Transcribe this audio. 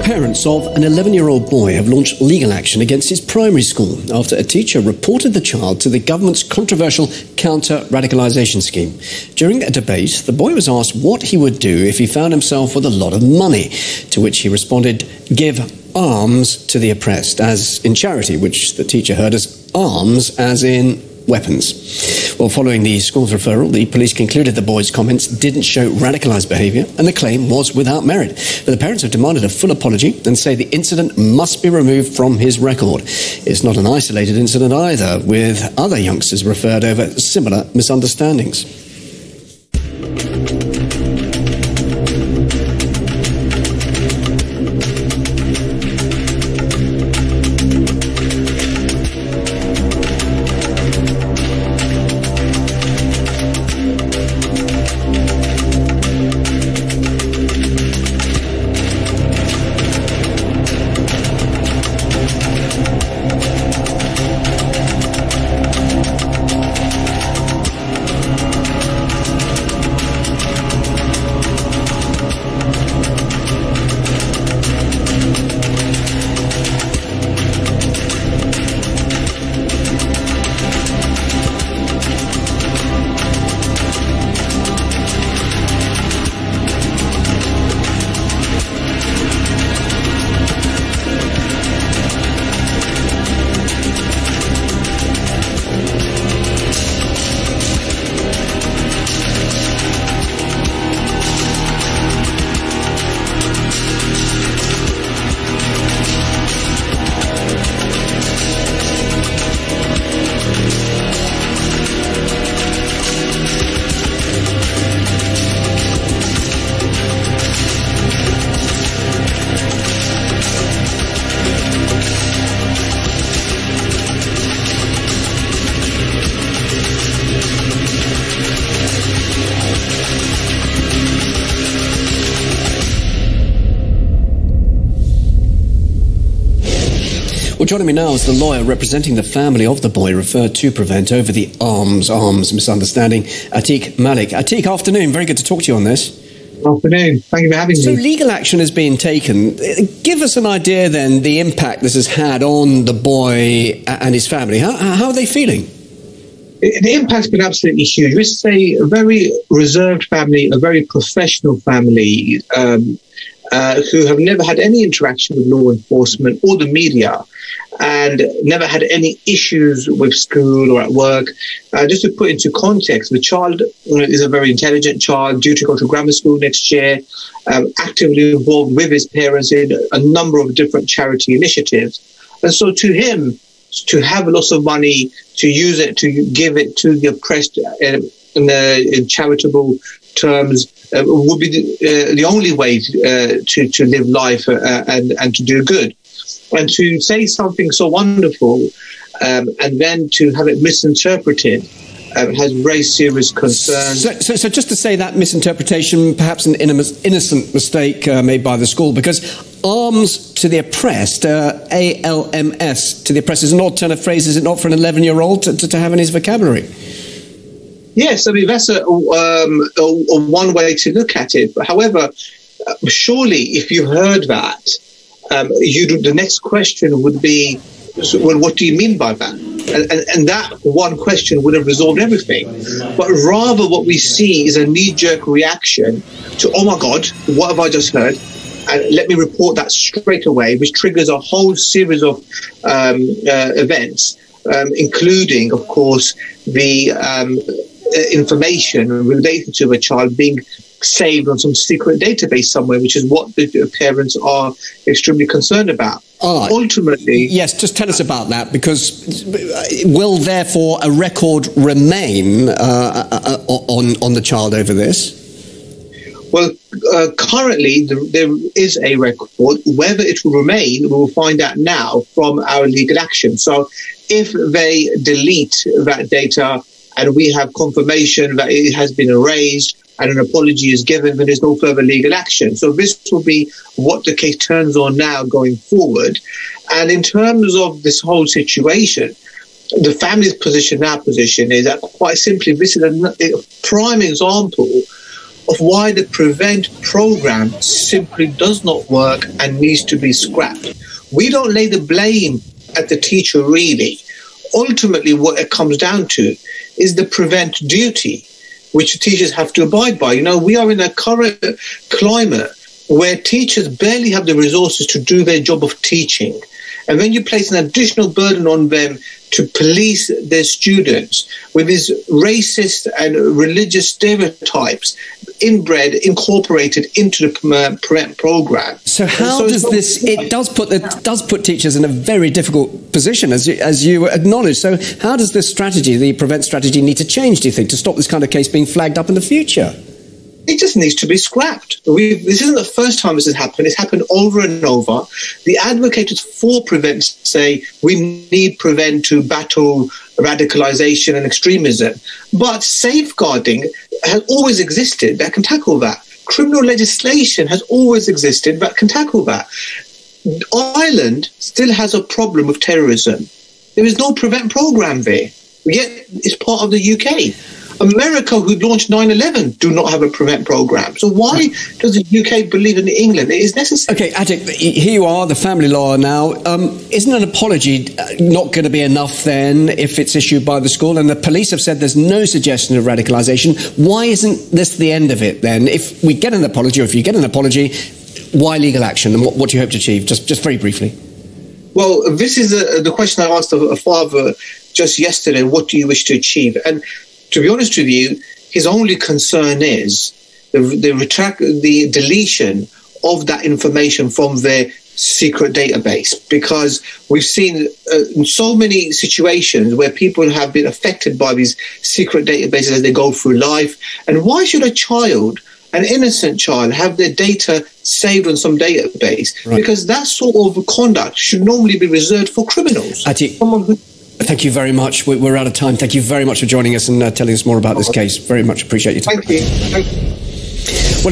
Parents of an 11-year-old boy have launched legal action against his primary school after a teacher reported the child to the government's controversial counter-radicalisation scheme. During a debate, the boy was asked what he would do if he found himself with a lot of money, to which he responded, "Give alms to the oppressed," as in charity, which the teacher heard as arms, as in weapons. Well, following the school's referral, the police concluded the boy's comments didn't show radicalised behaviour and the claim was without merit. But the parents have demanded a full apology and say the incident must be removed from his record. It's not an isolated incident either, with other youngsters referred over similar misunderstandings. Well, joining me now is the lawyer representing the family of the boy referred to Prevent over the arms misunderstanding, Atiq Malik. Atiq, afternoon. Very good to talk to you on this. Afternoon. Thank you for having me. So legal action has been taken. Give us an idea then the impact this has had on the boy and his family. How are they feeling? The impact's been absolutely huge. This is a very reserved family, a very professional family who have never had any interaction with law enforcement or the media and never had any issues with school or at work. Just to put into context, the child is a very intelligent child, due to go to grammar school next year, actively involved with his parents in a number of different charity initiatives. And so to him, to have lots of money, to use it, to give it to the oppressed in charitable terms, would be the only way to live life and to do good. And to say something so wonderful and then to have it misinterpreted has raised serious concerns. So just to say that misinterpretation, perhaps an innocent mistake made by the school, because arms to the oppressed, ALMS to the oppressed, is an odd turn of phrase, is it not, for an 11-year-old to have in his vocabulary? Yes, I mean, that's a one way to look at it. But however, surely if you heard that, the next question would be, well, what do you mean by that? And that one question would have resolved everything. But rather what we see is a knee-jerk reaction to, oh my God, what have I just heard? And let me report that straight away, which triggers a whole series of events, including, of course, the information related to a child being saved on some secret database somewhere, which is what the parents are extremely concerned about. Ultimately... Yes, just tell us about that, because will therefore a record remain on the child over this? Well, currently there is a record. Whether it will remain, we will find out now from our legal action. So if they delete that data and we have confirmation that it has been erased and an apology is given, then there's no further legal action. So this will be what the case turns on now going forward. And in terms of this whole situation, the family's position, our position, is that quite simply this is a prime example of why the Prevent program simply does not work and needs to be scrapped. We don't lay the blame at the teacher, really. Ultimately, what it comes down to is the Prevent duty, which teachers have to abide by. You know, we are in a current climate where teachers barely have the resources to do their job of teaching. And when you place an additional burden on them to police their students with these racist and religious stereotypes incorporated into the Prevent program. So how does this? It does put teachers in a very difficult position, as you acknowledge. So how does this strategy, the Prevent strategy, need to change, do you think, to stop this kind of case being flagged up in the future? It just needs to be scrapped. This isn't the first time this has happened. It's happened over and over. The advocates for Prevent say we need Prevent to battle radicalisation and extremism. But safeguarding has always existed that can tackle that. Criminal legislation has always existed that can tackle that. Ireland still has a problem with terrorism. There is no Prevent programme there, yet it's part of the UK. America, who launched 9/11, do not have a Prevent programme. So why does the UK believe in England it is necessary? OK, Ajit, here you are, the family lawyer now. Isn't an apology not going to be enough then if it's issued by the school? And the police have said there's no suggestion of radicalisation. Why isn't this the end of it then? If we get an apology, or if you get an apology, why legal action? And what do you hope to achieve? Just very briefly. Well, this is the question I asked a father just yesterday. What do you wish to achieve? And to be honest with you, his only concern is the deletion of that information from their secret database, because we've seen in so many situations where people have been affected by these secret databases as they go through life. And why should a child, an innocent child, have their data saved on some database? Right. Because that sort of conduct should normally be reserved for criminals. Thank you very much. We're out of time. Thank you very much for joining us and telling us more about this case. Very much appreciate your time. Thank you. Well,